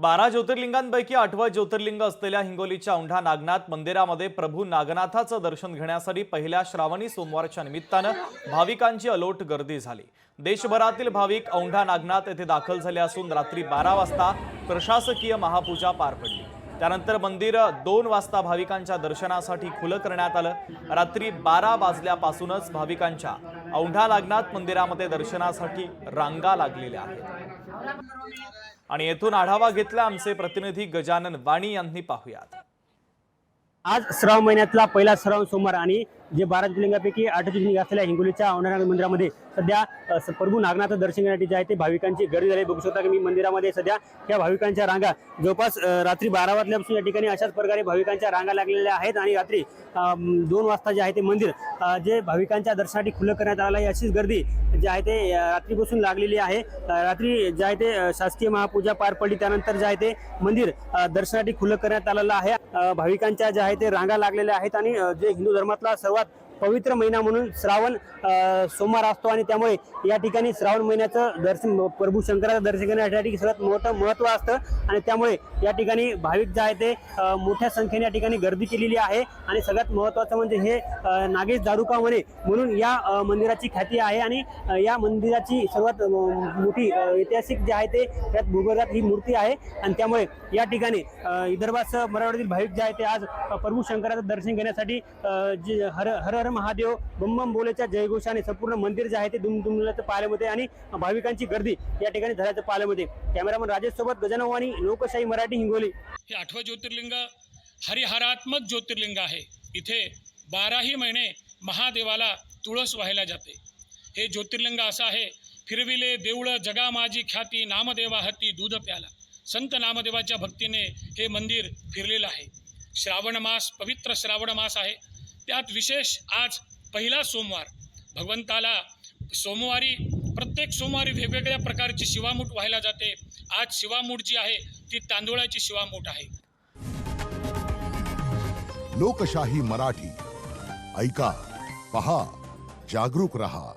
12 ज्योतिर्लिंगांपैकी 8वं ज्योतिर्लिंग असलेल्या हिंगोलीच्या औंढा नागनाथ मंदिरामध्ये प्रभू नागनाथाचं दर्शन घेण्यासाठी पहिल्या श्रावणी सोमवारच्या निमित्तानं भाविकांची अलोट गर्दी झाली। देशभरातील भाविक औंढा नागनाथ येथे दाखल झाले असून रात्री 12 वाजता प्रशासकीय महापूजा पार पडली। त्यानंतर मंदिर 2 वाजता भाविकांच्या दर्शनासाठी खुलं करण्यात आलं। रात्री 12 वाजल्यापासूनच भाविकांच्या औंढा नागनाथ मंदिरामध्ये दर्शनासाठी रांगा लागलेल्या आहेत। आणि येथून आढावा घेतला आमचे प्रतिनिधी गजानन वाणी यांनी। पाहूयात। आज श्रावण महिन्यातला पहिला श्रावण सोमवार आणि जे 12 ज्योतिर्लिंगापैकी 8 ज्योतिर्लिंग असलेल्या हिंगोलीच्या औंढा नागनाथ मंदिरामध्ये सध्या प्रभू नागनाथ दर्शन घेण्यासाठी जे आहे ते भाविकांची गर्दी झाली। बघू शकता की मी मंदिरामध्ये सध्या या भाविकांच्या रांगा जवळपास रात्री 12 वाजल्यापासून या ठिकाणी अशाच प्रकारे भाविकांच्या रांगा लागलेल्या आहेत आणि रात्री 2 वाजता जे आहे ते मंदिर जे भाविकांच्या दर्शनासाठी खुलं करण्यात आलं आहे। अशीच गर्दी जे आहे ते रात्रीपासून लागलेली आहे। रात्री जे आहे ते शासकीय महापूजा पार पडली, त्यानंतर जे आहे ते मंदिर दर्शनासाठी खुलं करण्यात आलेलं आहे। भाविकांच्या जे आहे ते रांगा लागलेल्या आहेत आणि जे हिंदू धर्मातला सर्वात पवित्र महिना म्हणून श्रावण सोमवार असतो आणि त्यामुळे या ठिकाणी श्रावण महिन्याचं दर्शन प्रभू शंकराचं दर्शन घेण्यासाठी सर्वात मोठं महत्त्व असतं आणि त्यामुळे या ठिकाणी भाविक जे आहे ते मोठ्या संख्येने या ठिकाणी गर्दी केलेली आहे। आणि सगळ्यात महत्त्वाचं म्हणजे हे नागेश दारुका म्हणे म्हणून या मंदिराची ख्याती आहे आणि या मंदिराची सर्वात मोठी ऐतिहासिक जे आहे ते त्यात भूगर्भात ही मूर्ती आहे आणि त्यामुळे या ठिकाणी विदर्भासह मराठवाड्यातील भाविक जे आहे ते आज प्रभू शंकराचं दर्शन घेण्यासाठी जे हर हर महादेव बम बम बोलेच्या जयघोषाने संपूर्ण मंदिर जे आहे ते दुमदुमल्याचं पाहायला मिळते आणि भाविकांची गर्दी या ठिकाणी झाल्याचं पाहायला मिळते। कॅमेरामन राजेश सोबत गजानन वाणी, लोकशाही मराठी, हिंगोली। हे 8वं ज्योतिर्लिंग हरिहरात्मक ज्योतिर्लिंग आहे। इथे 12ही महिने महादेवाला तुळस व्हायला जाते। हे ज्योतिर्लिंग असं आहे, फिरविले देऊळ जगा माझी ख्याती, नामदेवा हाती दूध प्याला। संत नामदेवाच्या भक्तीने हे मंदिर फिरलेलं आहे। श्रावण मास, पवित्र श्रावण मास आहे, त्यात विशेष आज पहिला सोमवार। भगवंताला प्रत्येक सोमवारी वेगवेगळ्या प्रकारची शिवामूठ व्हायला जाते। आज शिवामूठ जी आहे ती तांदूळाची शिवामूठ आहे। लोकशाही मराठी ऐका, पहा, जागरूक रहा।